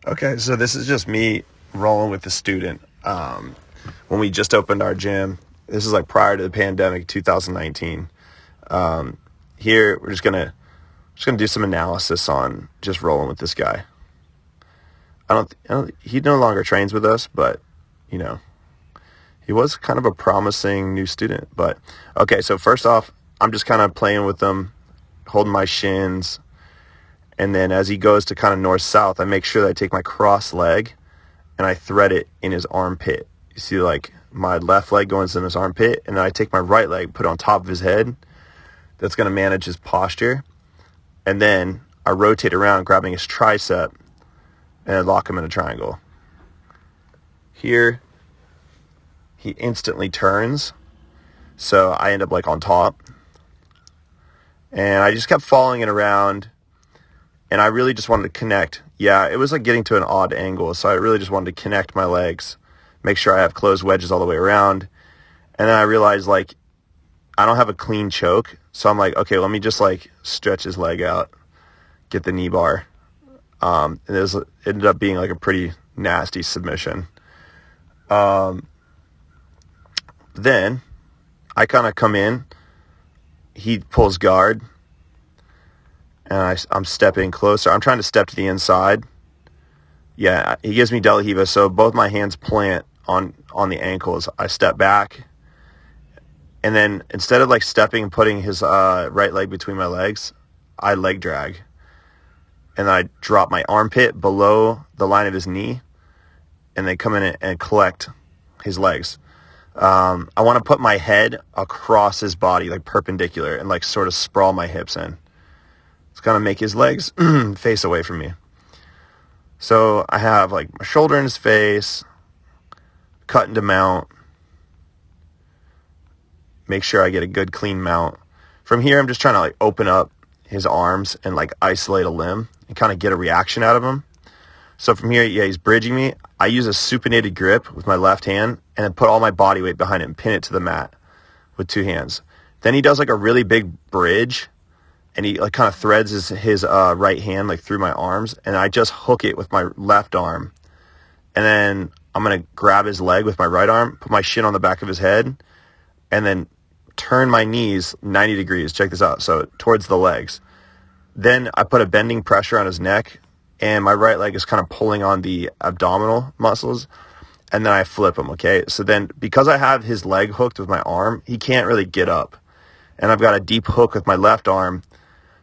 Okay, so this is just me rolling with the student. When we just opened our gym, this is like prior to the pandemic, 2019. Here we're just gonna do some analysis on just rolling with this guy. He no longer trains with us, but you know, he was kind of a promising new student. But okay, so first off, I'm just kind of playing with him, holding my shins, and then as he goes to kind of north-south, I make sure that I take my cross leg and I thread it in his armpit. You see like my left leg going in his armpit, and then I take my right leg, put it on top of his head. That's going to manage his posture. And then I rotate around, grabbing his tricep, and I lock him in a triangle. Here, he instantly turns, so I end up like on top. And I just kept following it around, and I really just wanted to connect. Yeah, it was like getting to an odd angle, so I really just wanted to connect my legs, make sure I have closed wedges all the way around. And then I realized like I don't have a clean choke, so I'm like, okay, let me just like stretch his leg out, get the knee bar. And it ended up being like a pretty nasty submission. Then I kind of come in, he pulls guard, and I'm stepping closer. I'm trying to step to the inside. Yeah, he gives me De La Hiva, so both my hands plant on the ankles. I step back, and then instead of like stepping and putting his right leg between my legs, I leg drag. And then I drop my armpit below the line of his knee, and then come in and collect his legs. I want to put my head across his body, like perpendicular, and like sort of sprawl my hips in. It's going to make his legs face away from me. So I have like my shoulder in his face, cut into mount, make sure I get a good clean mount. From here, I'm just trying to like open up his arms and like isolate a limb and kind of get a reaction out of him. So from here, yeah, he's bridging me. I use a supinated grip with my left hand and then put all my body weight behind it and pin it to the mat with two hands. Then he does like a really big bridge, and he like kind of threads his right hand like through my arms, and I just hook it with my left arm. And then I'm going to grab his leg with my right arm, put my shin on the back of his head, and then turn my knees 90 degrees. Check this out. So towards the legs. Then I put a bending pressure on his neck, and my right leg is kind of pulling on the abdominal muscles, and then I flip him, okay? So then because I have his leg hooked with my arm, he can't really get up. And I've got a deep hook with my left arm.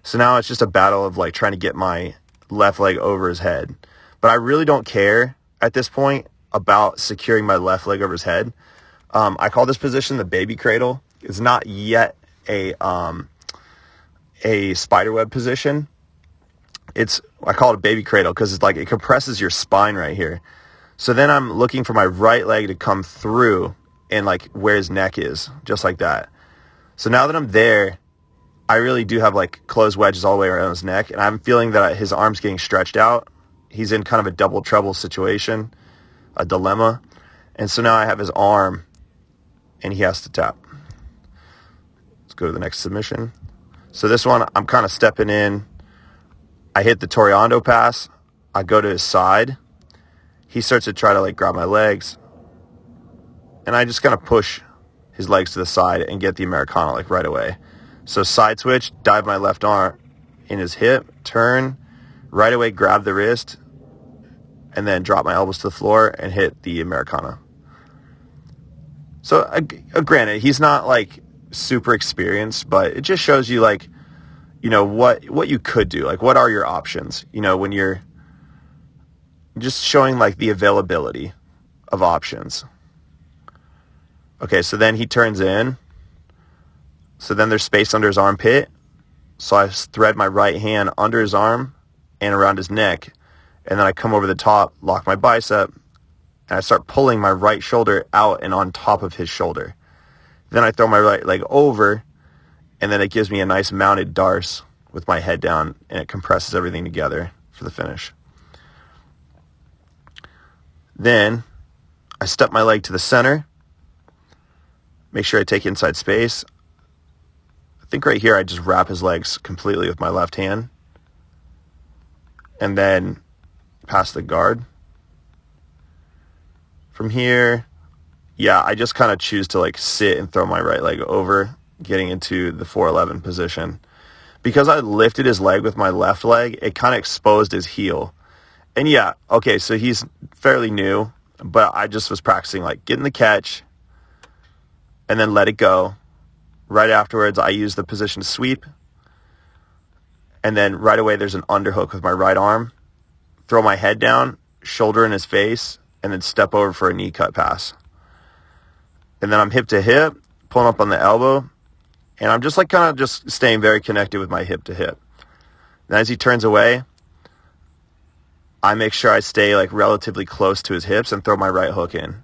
So now it's just a battle of like trying to get my left leg over his head. But I really don't care at this point about securing my left leg over his head. I call this position the baby cradle. It's not yet a spiderweb position. I call it a baby cradle because it's like it compresses your spine right here. So then I'm looking for my right leg to come through and like where his neck is, just like that. So now that I'm there, I really do have like closed wedges all the way around his neck, and I'm feeling that his arm's getting stretched out. He's in kind of a double trouble situation, a dilemma. And so now I have his arm, and he has to tap. Let's go to the next submission. So this one, I'm kind of stepping in. I hit the Toriando pass. I go to his side. He starts to try to like grab my legs, and I just kind of push his legs to the side and get the Americana like right away. So side switch, dive my left arm in his hip, turn, right away grab the wrist, and then drop my elbows to the floor and hit the Americana. So granted, he's not like super experienced, but it just shows you like, you know, what you could do. Like, what are your options? You know, when you're just showing like the availability of options. Okay, so then he turns in. So then there's space under his armpit. So I thread my right hand under his arm and around his neck. And then I come over the top, lock my bicep, and I start pulling my right shoulder out and on top of his shoulder. Then I throw my right leg over, and then it gives me a nice mounted darce with my head down, and it compresses everything together for the finish. Then I step my leg to the center, make sure I take inside space. I think right here I just wrap his legs completely with my left hand, and then past the guard. From here, yeah, I just kind of choose to like sit and throw my right leg over, getting into the 411 position. Because I lifted his leg with my left leg, it kind of exposed his heel. And yeah, okay, so he's fairly new, but I just was practicing like getting the catch and then let it go. Right afterwards, I use the position to sweep. And then right away, there's an underhook with my right arm. Throw my head down, shoulder in his face, and then step over for a knee cut pass. And then I'm hip to hip, pulling up on the elbow. And I'm just like kind of just staying very connected with my hip to hip. And as he turns away, I make sure I stay like relatively close to his hips and throw my right hook in.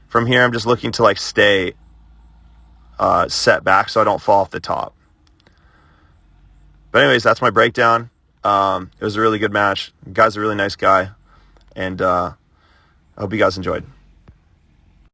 From here, I'm just looking to like stay set back so I don't fall off the top. But anyways, that's my breakdown. It was a really good match. The guy's a really nice guy. And I hope you guys enjoyed.